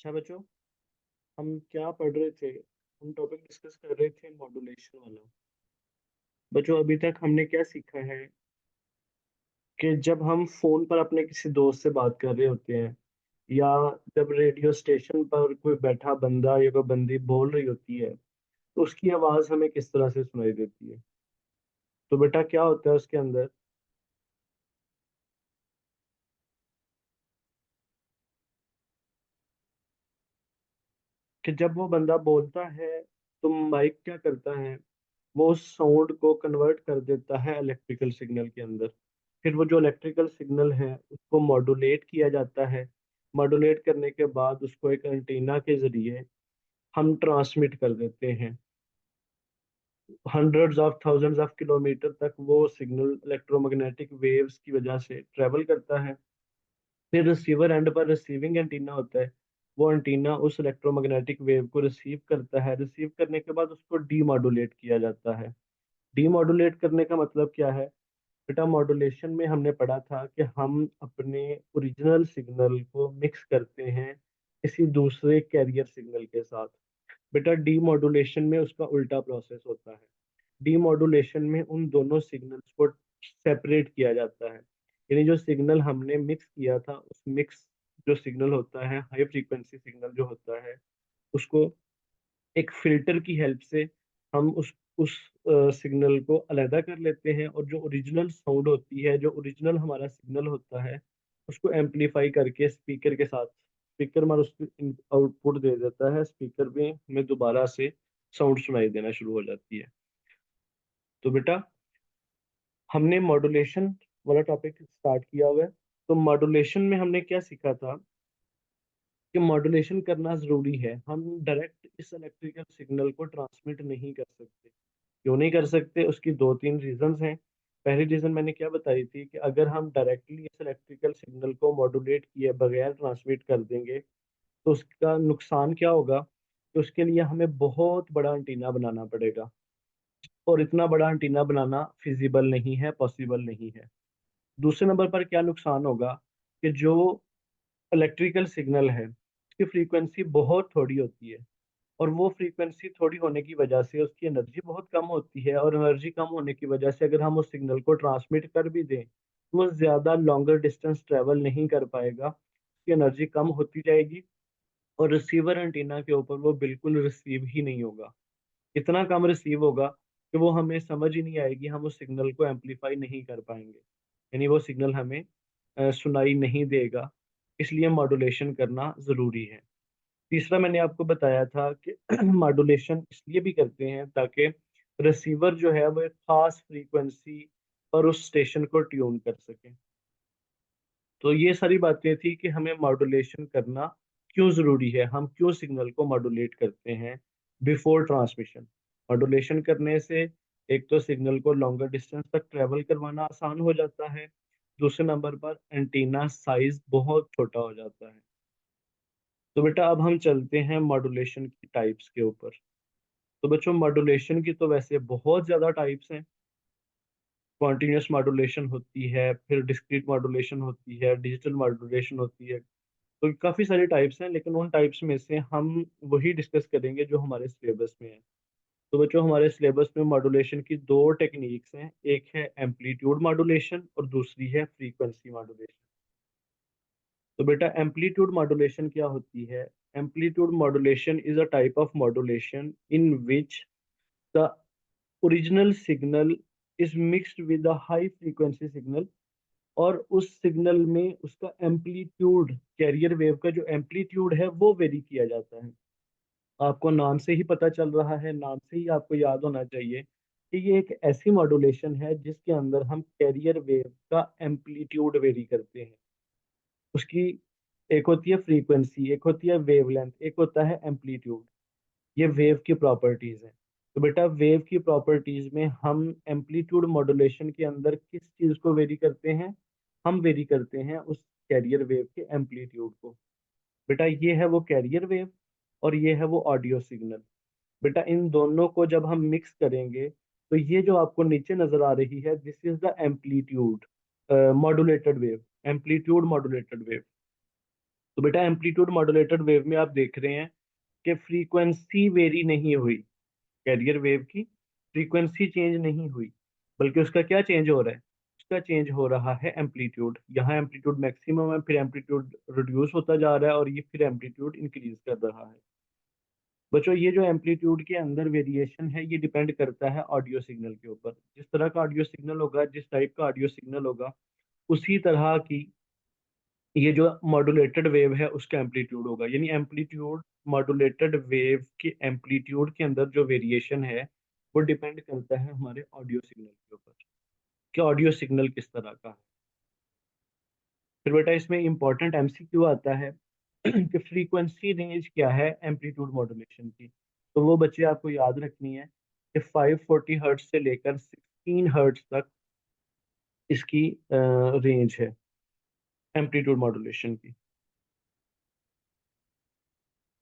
अच्छा बच्चों, हम क्या पढ़ रहे थे? हम टॉपिक डिस्कस कर रहे थे मॉड्यूलेशन वाला। बच्चों, अभी तक हमने क्या सीखा है कि जब हम फोन पर अपने किसी दोस्त से बात कर रहे होते हैं, या जब रेडियो स्टेशन पर कोई बैठा बंदा या कोई बंदी बोल रही होती है, तो उसकी आवाज हमें किस तरह से सुनाई देती है। तो बेटा, क्या होता है उसके अंदर कि जब वो बंदा बोलता है तो माइक क्या करता है, वो उस साउंड को कन्वर्ट कर देता है इलेक्ट्रिकल सिग्नल के अंदर। फिर वो जो इलेक्ट्रिकल सिग्नल है उसको मॉड्यूलेट किया जाता है। मॉड्यूलेट करने के बाद उसको एक एंटीना के जरिए हम ट्रांसमिट कर देते हैं। Hundreds of thousands of kilometre तक वो सिग्नल इलेक्ट्रोमैग्नेटिक वेव्स की वजह से ट्रेवल करता है। फिर रिसीवर एंड पर रिसीविंग एंटीना होता है। वो एंटीना उस इलेक्ट्रोमैग्नेटिक वेव को रिसीव करता है। रिसीव करने के बाद उसको डीमॉड्यूलेट किया जाता है। डीमॉड्यूलेट करने का मतलब क्या है? बेटा, मॉड्यूलेशन में हमने पढ़ा था कि हम अपने ओरिजिनल सिग्नल को मिक्स करते हैं किसी दूसरे कैरियर सिग्नल के साथ। बेटा, डीमॉड्यूलेशन में उसका उल्टा प्रोसेस होता है। डीमॉड्यूलेशन में उन दोनों सिग्नल्स को सेपरेट किया जाता है। यानी जो सिग्नल हमने मिक्स किया था, उस मिक्स जो सिग्नल होता है, हाई फ्रीक्वेंसी सिग्नल जो होता है, उसको एक फिल्टर की हेल्प से हम उस सिग्नल को अलहदा कर लेते हैं, और जो ओरिजिनल साउंड होती है, जो ओरिजिनल हमारा सिग्नल होता है, उसको एम्पलीफाई करके स्पीकर के साथ, स्पीकर हमारा उसको आउटपुट दे देता है। स्पीकर में हमें दोबारा से साउंड सुनाई देना शुरू हो जाती है। तो बेटा, हमने मॉड्यूलेशन वाला टॉपिक स्टार्ट किया हुआ है। तो मॉड्यूलेशन में हमने क्या सीखा था कि मॉड्यूलेशन करना जरूरी है। हम डायरेक्ट इस इलेक्ट्रिकल सिग्नल को ट्रांसमिट नहीं कर सकते। क्यों नहीं कर सकते? उसकी दो तीन रीजंस हैं। पहली रीजन मैंने क्या बताई थी कि अगर हम डायरेक्टली इस इलेक्ट्रिकल सिग्नल को मॉड्यूलेट किए बगैर ट्रांसमिट कर देंगे, तो उसका नुकसान क्या होगा कि उसके लिए हमें बहुत बड़ा एंटीना बनाना पड़ेगा, और इतना बड़ा एंटीना बनाना फिजिबल नहीं है, पॉसिबल नहीं है। दूसरे नंबर पर क्या नुकसान होगा कि जो इलेक्ट्रिकल सिग्नल है उसकी फ्रीक्वेंसी बहुत थोड़ी होती है, और वो फ्रीक्वेंसी थोड़ी होने की वजह से उसकी एनर्जी बहुत कम होती है, और एनर्जी कम होने की वजह से अगर हम उस सिग्नल को ट्रांसमिट कर भी दें तो वो ज़्यादा लॉन्गर डिस्टेंस ट्रेवल नहीं कर पाएगा। उसकी एनर्जी कम होती जाएगी, और रिसीवर एंटीना के ऊपर वो बिल्कुल रिसीव ही नहीं होगा। इतना कम रिसीव होगा कि वो हमें समझ ही नहीं आएगी, हम उस सिग्नल को एम्पलीफाई नहीं कर पाएंगे। यानी वो सिग्नल हमें सुनाई नहीं देगा। इसलिए मॉड्यूलेशन करना ज़रूरी है। तीसरा, मैंने आपको बताया था कि मॉड्यूलेशन इसलिए भी करते हैं ताकि रिसीवर जो है वो एक खास फ्रीक्वेंसी पर उस स्टेशन को ट्यून कर सके। तो ये सारी बातें थी कि हमें मॉड्यूलेशन करना क्यों ज़रूरी है, हम क्यों सिग्नल को मॉड्यूलेट करते हैं बिफोर ट्रांसमिशन। मॉड्यूलेशन करने से एक तो सिग्नल को लॉन्गर डिस्टेंस तक ट्रेवल करवाना आसान हो जाता है। दूसरे नंबर पर एंटीना साइज बहुत छोटा हो जाता है। तो बेटा, अब हम चलते हैं मॉड्यूलेशन की टाइप्स के ऊपर। तो बच्चों, मॉड्यूलेशन की तो वैसे बहुत ज़्यादा टाइप्स हैं। कॉन्टिन्यूस मॉड्यूलेशन होती है, फिर डिस्क्रीट मॉड्यूलेशन होती है, डिजिटल मॉड्यूलेशन होती है। तो काफ़ी सारी टाइप्स हैं, लेकिन उन टाइप्स में से हम वही डिस्कस करेंगे जो हमारे सिलेबस में है। तो बच्चों, हमारे सिलेबस में मॉड्यूलेशन की दो टेक्निक्स हैं। एक है एम्पलीट्यूड मॉड्यूलेशन और दूसरी है फ्रीक्वेंसी मॉड्यूलेशन। तो बेटा, एम्पलीट्यूड मॉड्यूलेशन क्या होती है? Amplitude modulation is a type of modulation in which the original signal is mixed with the high frequency signal, और उस सिग्नल में उसका एम्पलीट्यूड, कैरियर वेव का जो एम्पलीट्यूड है वो वेरी किया जाता है। आपको नाम से ही पता चल रहा है, नाम से ही आपको याद होना चाहिए कि ये एक ऐसी मॉड्यूलेशन है जिसके अंदर हम कैरियर वेव का एम्पलीट्यूड वेरी करते हैं। उसकी एक होती है फ्रीक्वेंसी, एक होती है वेवलेंथ, एक होता है एम्पलीट्यूड। ये वेव की प्रॉपर्टीज हैं। तो बेटा, वेव की प्रॉपर्टीज में हम एम्पलीट्यूड मॉड्यूलेशन के अंदर किस चीज को वेरी करते हैं? हम वेरी करते हैं उस कैरियर वेव के एम्पलीट्यूड को। बेटा, ये है वो कैरियर वेव और ये है वो ऑडियो सिग्नल। बेटा, इन दोनों को जब हम मिक्स करेंगे तो ये जो आपको नीचे नजर आ रही है, this is the amplitude modulated wave, amplitude modulated wave. तो बेटा एम्पलीट्यूड मॉड्यूलेटेड वेव में आप देख रहे हैं कि फ्रीक्वेंसी वेरी नहीं हुई, कैरियर वेव की फ्रीक्वेंसी चेंज नहीं हुई, बल्कि उसका क्या चेंज हो रहा है, उसका चेंज हो रहा है एम्पलीट्यूड। यहाँ एम्पलीट्यूड मैक्सिमम है, फिर एम्पलीट्यूड रिड्यूस होता जा रहा है, और ये फिर एम्पलीट्यूड इंक्रीज कर रहा है। बच्चों ये जो एम्पलीट्यूड के अंदर वेरिएशन है, ये डिपेंड करता है ऑडियो सिग्नल के ऊपर। जिस तरह का ऑडियो सिग्नल होगा, जिस टाइप का ऑडियो सिग्नल होगा, उसी तरह की ये जो मॉड्यूलेटेड वेव है उसका एम्पलीट्यूड होगा। यानी एम्पलीट्यूड मॉड्यूलेटेड वेव के एम्पलीट्यूड के अंदर जो वेरिएशन है वो डिपेंड करता है हमारे ऑडियो सिग्नल के ऊपर, कि ऑडियो सिग्नल किस तरह का है। फिर बेटा इसमें इंपॉर्टेंट एमसीक्यू आता है कि फ्रीक्वेंसी रेंज क्या है एम्पलीट्यूड मॉड्यूलेशन की। तो वो बच्चे आपको याद रखनी है कि 540 हर्ट्ज से लेकर 16 हर्ट्ज तक इसकी रेंज है एम्पलीट्यूड मॉड्यूलेशन की।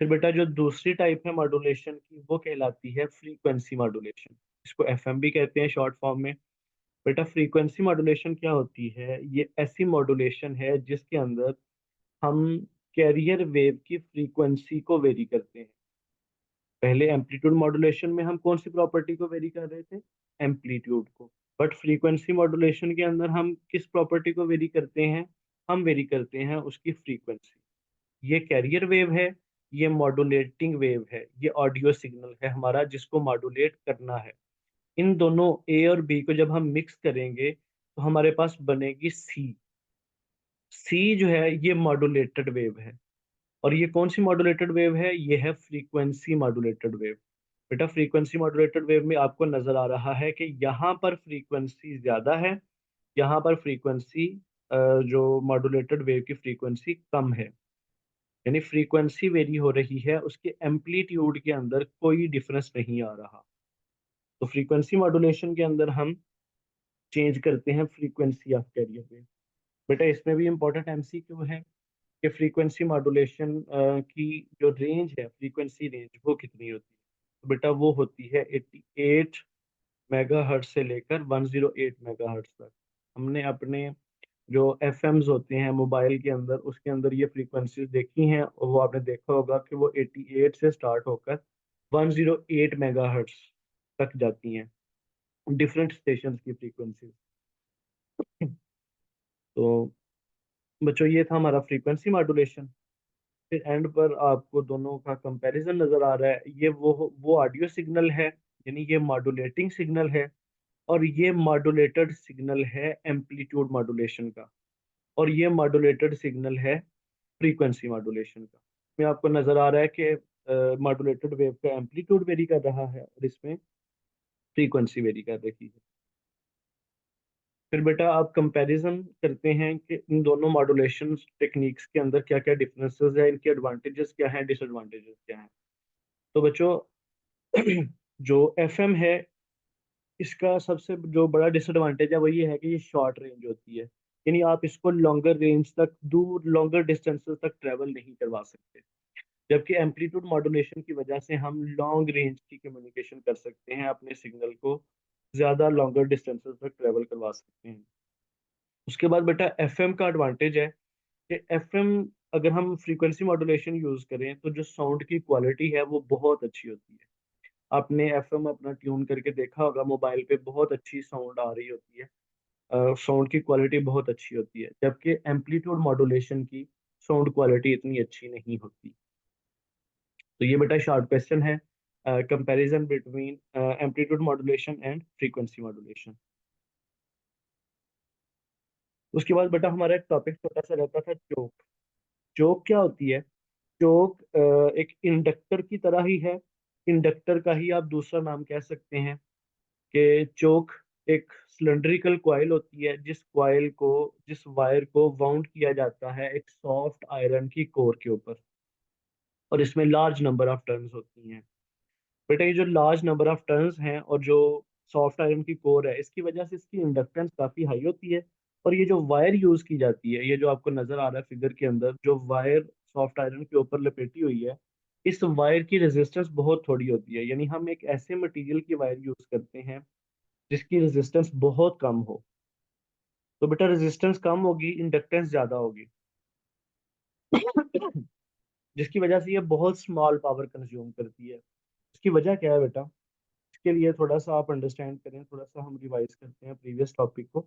फिर बेटा जो दूसरी टाइप है मॉड्यूलेशन की वो कहलाती है फ्रीक्वेंसी मॉड्यूलेशन। इसको एफएम भी कहते हैं शॉर्ट फॉर्म में। बेटा फ्रीक्वेंसी मॉड्यूलेशन क्या होती है, ये ऐसी मॉड्यूलेशन है जिसके अंदर हम कैरियर वेव की फ्रीक्वेंसी को वेरी करते हैं। पहले एम्पलीट्यूड मॉड्यूलेशन में हम कौन सी प्रॉपर्टी को वेरी कर रहे थे, एम्पलीट्यूड को। बट फ्रीक्वेंसी मॉड्यूलेशन के अंदर हम किस प्रॉपर्टी को वेरी करते हैं, हम वेरी करते हैं उसकी फ्रीक्वेंसी। ये कैरियर वेव है, ये मॉड्यूलेटिंग वेव है, ये ऑडियो सिग्नल है हमारा जिसको मॉड्यूलेट करना है। इन दोनों ए और बी को जब हम मिक्स करेंगे तो हमारे पास बनेगी सी। सी जो है ये मॉड्यूलेटेड वेव है। और ये कौन सी मॉड्यूलेटेड वेव है, ये है फ्रीक्वेंसी मॉड्यूलेटेड वेव। बेटा फ्रीक्वेंसी मॉड्यूलेटेड वेव में आपको नजर आ रहा है कि यहाँ पर फ्रीक्वेंसी ज्यादा है, यहाँ पर फ्रीक्वेंसी जो मॉड्यूलेटेड वेव की फ्रीक्वेंसी कम है। यानी फ्रीक्वेंसी वेरी हो रही है, उसके एम्पलीट्यूड के अंदर कोई डिफरेंस नहीं आ रहा। तो फ्रीक्वेंसी मॉड्यूलेशन के अंदर हम चेंज करते हैं फ्रीक्वेंसी ऑफ कैरियर वेव। बेटा इसमें भी इंपॉर्टेंट एमसीक्यू है कि फ्रीक्वेंसी मॉड्यूलेशन की जो रेंज है, फ्रीक्वेंसी रेंज वो कितनी होती है। तो बेटा वो होती है 88 मेगाहर्ट्ज से लेकर 108 मेगाहर्ट्ज तक। हमने अपने जो एफएम्स होते हैं मोबाइल के अंदर, उसके अंदर ये फ्रीक्वेंसीज देखी हैं, और वो आपने देखा होगा कि वो 88 से स्टार्ट होकर 108 मेगाहर्ट्ज तक जाती हैं, डिफरेंट स्टेशंस की फ्रीक्वेंसीज। तो बच्चों ये था हमारा फ्रीक्वेंसी मॉड्यूलेशन। फिर एंड पर आपको दोनों का कंपैरिजन नजर आ रहा है। ये वो ऑडियो सिग्नल है, यानी ये मॉड्यूलेटिंग सिग्नल है, और ये मॉड्यूलेटेड सिग्नल है एम्पलीट्यूड मॉड्यूलेशन का, और ये मॉड्यूलेटेड सिग्नल है फ्रीक्वेंसी मॉड्यूलेशन का। इसमें आपको नजर आ रहा है कि मॉड्यूलेटेड वेव का एम्पलीट्यूड वेरी कर रहा है और इसमें फ्रीक्वेंसी वेरी कर रही है। फिर बेटा आप कंपैरिजन करते हैं कि इन दोनों मॉड्यूलेशन टेक्निक्स के अंदर क्या क्या डिफरेंसेस है, इनके एडवांटेजेस क्या हैं, डिसएडवांटेजेस क्या हैं। तो बच्चों जो एफएम है, इसका सबसे जो बड़ा डिसएडवांटेज है वो ये है कि ये शॉर्ट रेंज होती है। यानी आप इसको लॉन्गर रेंज तक, दूर लॉन्गर डिस्टेंसेस तक ट्रेवल नहीं करवा सकते। जबकि एम्पलीट्यूड मॉड्यूलेशन की वजह से हम लॉन्ग रेंज की कम्युनिकेशन कर सकते हैं, अपने सिग्नल को ज़्यादा लॉन्गर डिस्टेंसेस तक ट्रेवल करवा सकते हैं। उसके बाद बेटा एफएम का एडवांटेज है कि एफएम अगर हम फ्रीक्वेंसी मॉड्यूलेशन यूज़ करें तो जो साउंड की क्वालिटी है वो बहुत अच्छी होती है। आपने एफएम अपना ट्यून करके देखा होगा मोबाइल पे, बहुत अच्छी साउंड आ रही होती है, साउंड की क्वालिटी बहुत अच्छी होती है। जबकि एम्पलीट्यूड मॉड्यूलेशन की साउंड क्वालिटी इतनी अच्छी नहीं होती। तो ये बेटा शॉर्ट क्वेश्चन है, comparison between amplitude modulation and frequency modulation. उसके बाद बेटा हमारा एक टॉपिक छोटा सा रहता था, चोक। चोक क्या होती है, चोक एक इंडक्टर की तरह ही है। इंडक्टर का ही आप दूसरा नाम कह सकते हैं कि चोक एक सिलेंड्रिकल कॉइल होती है, जिस वायर को वाउंड किया जाता है एक सॉफ्ट आयरन की कोर के ऊपर, और इसमें लार्ज नंबर ऑफ टर्न्स होती हैं। बेटा ये जो लार्ज नंबर ऑफ टर्न्स हैं और जो सॉफ्ट आयरन की कोर है, इसकी वजह से इसकी इंडक्टेंस काफ़ी हाई होती है। और ये जो वायर यूज़ की जाती है, ये जो आपको नज़र आ रहा है फिगर के अंदर, जो वायर सॉफ्ट आयरन के ऊपर लपेटी हुई है, इस वायर की रेजिस्टेंस बहुत थोड़ी होती है। यानी हम एक ऐसे मटेरियल की वायर यूज़ करते हैं जिसकी रेजिस्टेंस बहुत कम हो। तो बेटा रेजिस्टेंस कम होगी, इंडक्टेंस ज़्यादा होगी। जिसकी वजह से ये बहुत स्मॉल पावर कंज्यूम करती है। इसकी वजह क्या है बेटा? इसके लिए थोड़ा सा आप अंडरस्टैंड करें, थोड़ा सा हम रिवाइज करते हैं प्रीवियस टॉपिक को।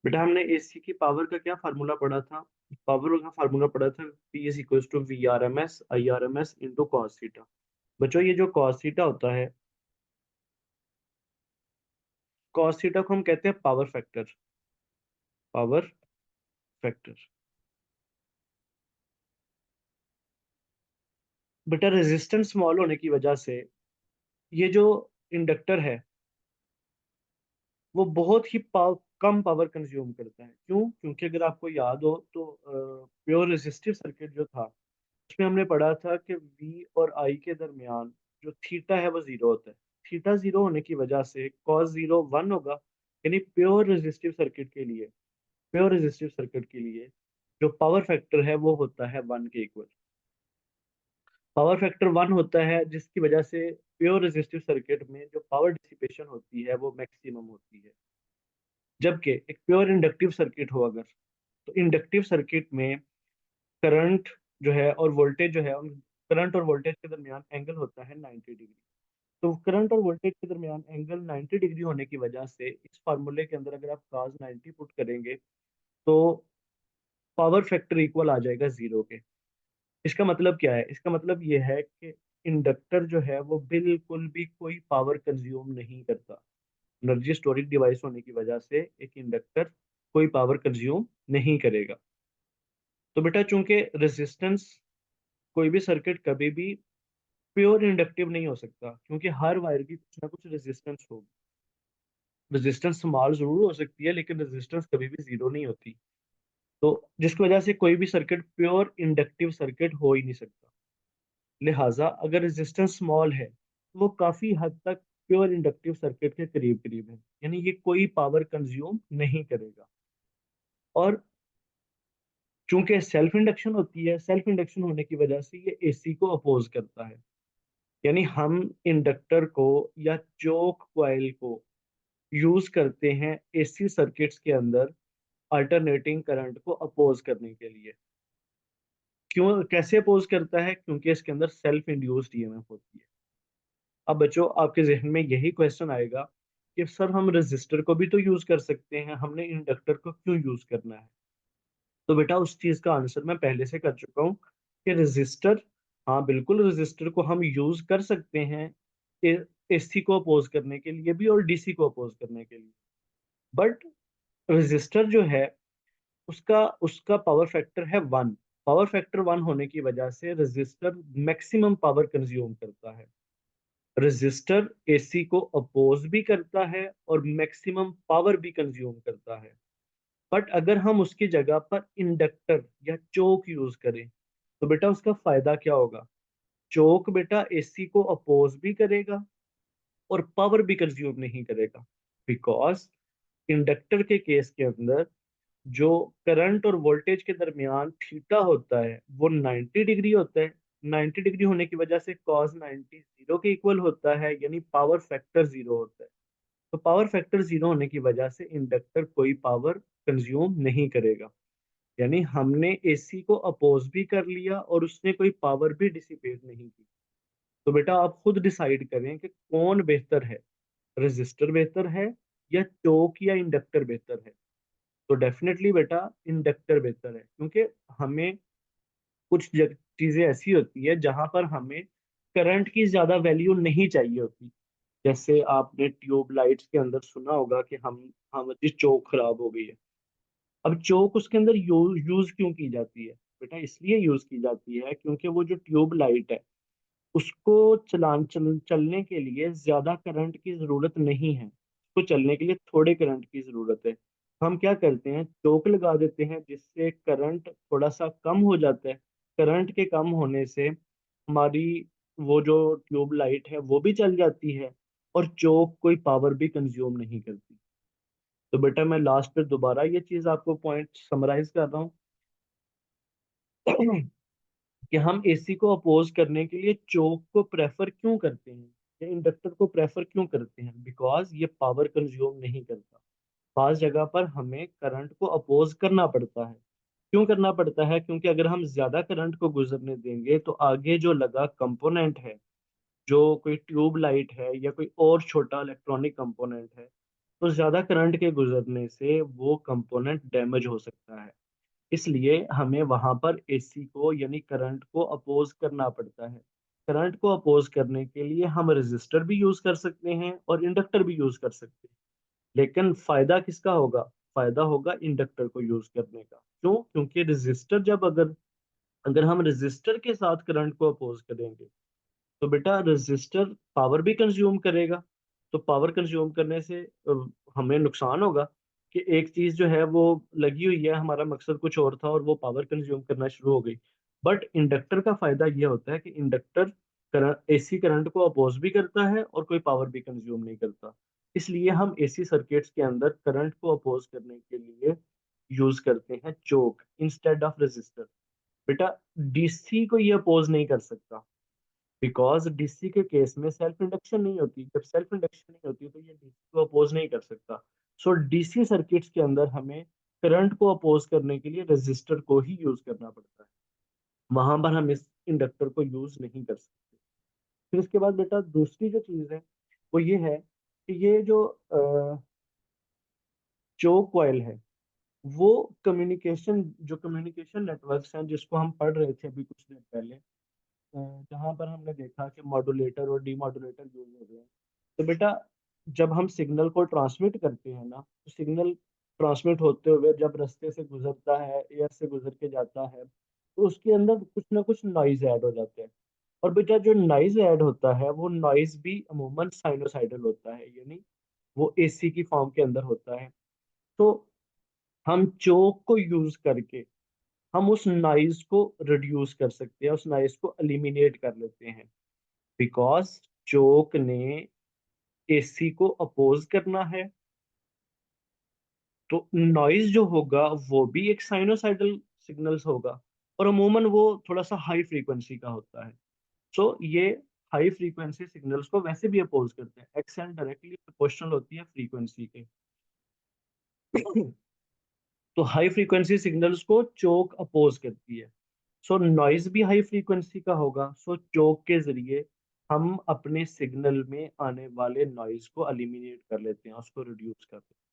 बेटा हमने एसी की पावर का क्या फार्मूला पढ़ा था? पावर का फार्मूला पढ़ा था, P is equal to V R M S I R M S into cos theta. बच्चों ये जो कॉस थीटा होता है, कॉस थीटा को हम कहते हैं पावर फैक्टर। Power factor. बेटा रेजिस्टेंस स्मॉल होने की वजह से ये जो इंडक्टर है वो बहुत ही कम पावर कंज्यूम करता है। क्यों? क्योंकि अगर आपको याद हो तो प्योर रेजिस्टिव सर्किट जो था उसमें हमने पढ़ा था कि वी और आई के दरमियान जो थीटा है वो जीरो होता है। थीटा जीरो होने की वजह से कॉस जीरो वन होगा। यानी प्योर रेजिस्टिव सर्किट के लिए जो पावर फैक्टर है वो होता है वन के इक्वल। पावर फैक्टर वन होता है जिसकी वजह से प्योर रेजिस्टिव सर्किट में जो पावर डिसिपेशन होती है वो मैक्सिमम होती है। जबकि एक प्योर इंडक्टिव सर्किट हो अगर, तो इंडक्टिव सर्किट में करंट जो है और वोल्टेज जो है उन करंट और वोल्टेज के दरमियान एंगल होता है 90 डिग्री। तो करंट और वोल्टेज के दरमियान एंगल 90 डिग्री होने की वजह से इस फार्मूले के अंदर अगर आप cos 90 पुट करेंगे तो पावर फैक्टर इक्वल आ जाएगा जीरो के। इसका मतलब क्या है? इसका मतलब ये है कि इंडक्टर जो है वो बिल्कुल भी कोई पावर कंज्यूम नहीं करता। एनर्जी स्टोरेज डिवाइस होने की वजह से एक इंडक्टर कोई पावर कंज्यूम नहीं करेगा। तो बेटा चूंकि रेजिस्टेंस, कोई भी सर्किट कभी भी प्योर इंडक्टिव नहीं हो सकता क्योंकि हर वायर की कुछ ना कुछ रेजिस्टेंस होगी। रेजिस्टेंस स्मॉल जरूर हो सकती है लेकिन रेजिस्टेंस कभी भी जीरो नहीं होती। तो जिसकी वजह से कोई भी सर्किट प्योर इंडक्टिव सर्किट हो ही नहीं सकता। लिहाजा अगर रेजिस्टेंस स्मॉल है तो वो काफी हद तक प्योर इंडक्टिव सर्किट के करीब करीब है, यानी ये कोई पावर कंज्यूम नहीं करेगा। और चूंकि सेल्फ इंडक्शन होती है, सेल्फ इंडक्शन होने की वजह से ये एसी को अपोज करता है। यानी हम इंडक्टर को या चोक कॉइल को यूज करते हैं एसी सर्किट्स के अंदर अल्टरनेटिंग करंट को अपोज करने के लिए। क्यों, कैसे अपोज करता है? क्योंकि इसके अंदर सेल्फ इंड्यूस्ड ईएमएफ होती है। अब बच्चों आपके जहन में यही क्वेश्चन आएगा कि सर हम रेजिस्टर को भी तो यूज कर सकते हैं, हमने इंडक्टर को क्यों यूज करना है? तो बेटा उस चीज का आंसर मैं पहले से कर चुका हूँ कि रेजिस्टर, हाँ बिल्कुल रेजिस्टर को हम यूज कर सकते हैं एसी को अपोज करने के लिए भी और डीसी को अपोज करने के लिए। बट रेजिस्टर जो है उसका उसका पावर फैक्टर है वन। पावर फैक्टर वन होने की वजह से रेजिस्टर मैक्सिमम पावर कंज्यूम करता है। रेजिस्टर एसी को अपोज भी करता है और मैक्सिमम पावर भी कंज्यूम करता है। बट अगर हम उसकी जगह पर इंडक्टर या चोक यूज करें तो बेटा उसका फायदा क्या होगा? चोक बेटा एसी को अपोज भी करेगा और पावर भी कंज्यूम नहीं करेगा। बिकॉज इंडक्टर के केस के अंदर जो करंट और वोल्टेज के दरमियान थीटा होता है वो 90 डिग्री होता है। 90 डिग्री होने की वजह से कॉस 90 जीरो के इक्वल होता है, यानी पावर फैक्टर जीरो होता है। तो पावर फैक्टर जीरो होने की वजह से इंडक्टर कोई पावर कंज्यूम नहीं करेगा। यानी हमने एसी को अपोज भी कर लिया और उसने कोई पावर भी डिसिपेट नहीं की। तो बेटा आप खुद डिसाइड करें कि कौन बेहतर है, रेजिस्टर बेहतर है या चोक या इंडक्टर बेहतर है? तो डेफिनेटली बेटा इंडक्टर बेहतर है, क्योंकि हमें कुछ चीजें ऐसी होती है जहां पर हमें करंट की ज्यादा वैल्यू नहीं चाहिए होती। जैसे आपने ट्यूब लाइट्स के अंदर सुना होगा कि हमारी चौक खराब हो गई है। अब चौक उसके अंदर यूज क्यों की जाती है? बेटा इसलिए यूज की जाती है क्योंकि वो जो ट्यूब लाइट है उसको चलने के लिए ज्यादा करंट की जरूरत नहीं है, उसको चलने के लिए थोड़े करंट की जरूरत है। हम क्या करते हैं, चोक लगा देते हैं जिससे करंट थोड़ा सा कम हो जाता है। करंट के कम होने से हमारी वो जो ट्यूब लाइट है वो भी चल जाती है और चोक कोई पावर भी कंज्यूम नहीं करती। तो बेटा मैं लास्ट पे दोबारा ये चीज आपको पॉइंट समराइज कर रहा हूँ। कि हम एसी को अपोज करने के लिए चोक को प्रेफर क्यों करते हैं या इंडक्टर को प्रेफर क्यों करते हैं, बिकॉज ये पावर कंज्यूम नहीं करता। पास जगह पर हमें करंट को अपोज करना पड़ता है। क्यों करना पड़ता है? क्योंकि अगर हम ज्यादा करंट को गुजरने देंगे तो आगे जो लगा कंपोनेंट है, जो कोई ट्यूब लाइट है या कोई और छोटा इलेक्ट्रॉनिक कंपोनेंट है, तो ज्यादा करंट के गुजरने से वो कंपोनेंट डैमेज हो सकता है। इसलिए हमें वहां पर एसी को यानी करंट को अपोज करना पड़ता है। करंट को अपोज करने के लिए हम रेजिस्टर भी यूज कर सकते हैं और इंडक्टर भी यूज कर सकते हैं। लेकिन फायदा किसका होगा? फायदा होगा इंडक्टर को यूज करने का। क्यों? क्योंकि रेजिस्टर जब अगर अगर हम रेजिस्टर के साथ करंट को अपोज करेंगे तो बेटा रेजिस्टर पावर भी कंज्यूम करेगा। तो पावर कंज्यूम करने से हमें नुकसान होगा कि एक चीज जो है वो लगी हुई है, हमारा मकसद कुछ और था और वो पावर कंज्यूम करना शुरू हो गई। बट इंडक्टर का फायदा ये होता है कि इंडक्टर एसी करंट को अपोज भी करता है और कोई पावर भी कंज्यूम नहीं करता। इसलिए हम एसी सर्किट्स के अंदर करंट को अपोज करने के लिए यूज करते हैं चोक इंस्टेड ऑफ रेजिस्टर। बेटा डीसी को ये अपोज नहीं कर सकता, बिकॉज डीसी के केस में सेल्फ इंडक्शन नहीं होती। जब सेल्फ इंडक्शन नहीं होती तो ये डीसी को अपोज नहीं कर सकता। सो डीसी सर्किट्स के अंदर हमें करंट को अपोज करने के लिए रेजिस्टर को ही यूज करना पड़ता है। वहां पर हम इस इंडक्टर को यूज नहीं कर सकते। फिर इसके बाद बेटा दूसरी जो चीज है वो ये है कि ये जो चोक कॉइल है वो जो कम्युनिकेशन नेटवर्क्स हैं जिसको हम पढ़ रहे थे अभी कुछ देर पहले, जहाँ पर हमने देखा कि मॉड्यूलेटर और डीमॉड्यूलेटर यूज हो रहे हैं। तो बेटा जब हम सिग्नल को ट्रांसमिट करते हैं ना, तो सिग्नल ट्रांसमिट होते हुए जब रास्ते से गुजरता है, एयर से गुजर के जाता है, तो उसके अंदर कुछ ना कुछ नॉइज ऐड हो जाते हैं। और बेटा जो नॉइज ऐड होता है वो नॉइज भी अमूमन साइनोसाइडल होता है, यानी वो एसी की फॉर्म के अंदर होता है। तो हम चोक को यूज करके हम उस नॉइज को रिड्यूस कर सकते हैं, उस नॉइज को एलिमिनेट कर लेते हैं। बिकॉज चोक ने एसी को अपोज करना है, तो नॉइज जो होगा वो भी एक साइनोसाइडल सिग्नल्स होगा, और अमूमन वो थोड़ा सा हाई फ्रीक्वेंसी का होता है। सो ये हाई फ्रीक्वेंसी सिग्नल्स को वैसे भी अपोज करते हैं, एक्सएल डायरेक्टली प्रोपोर्शनल होती है फ्रीक्वेंसी के। तो हाई फ्रीक्वेंसी सिग्नल्स को चोक अपोज करती है। सो नॉइज भी हाई फ्रीक्वेंसी का होगा। सो चोक के जरिए हम अपने सिग्नल में आने वाले नॉइज को एलिमिनेट कर लेते हैं, उसको रिड्यूस कर लेते हैं।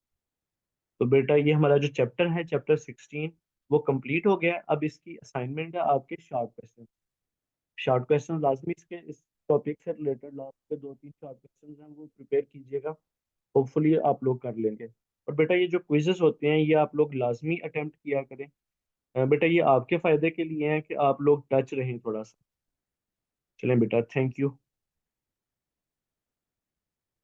तो बेटा ये हमारा जो चैप्टर है, चैप्टर 16, वो कंप्लीट हो गया है। अब इसकी असाइनमेंट है आपके शॉर्ट क्वेश्चन। शॉर्ट क्वेश्चन लाजमी इसके इस टॉपिक से रिलेटेड लास्ट के 2-3 शॉर्ट क्वेश्चन हैं वो प्रिपेयर कीजिएगा। होपफुली आप लोग कर लेंगे। और बेटा ये जो क्विजेस होते हैं ये आप लोग लाजमी अटेम्प्ट किया करें। बेटा ये आपके फायदे के लिए है कि आप लोग टच रहें थोड़ा सा। चलें बेटा, थैंक यू।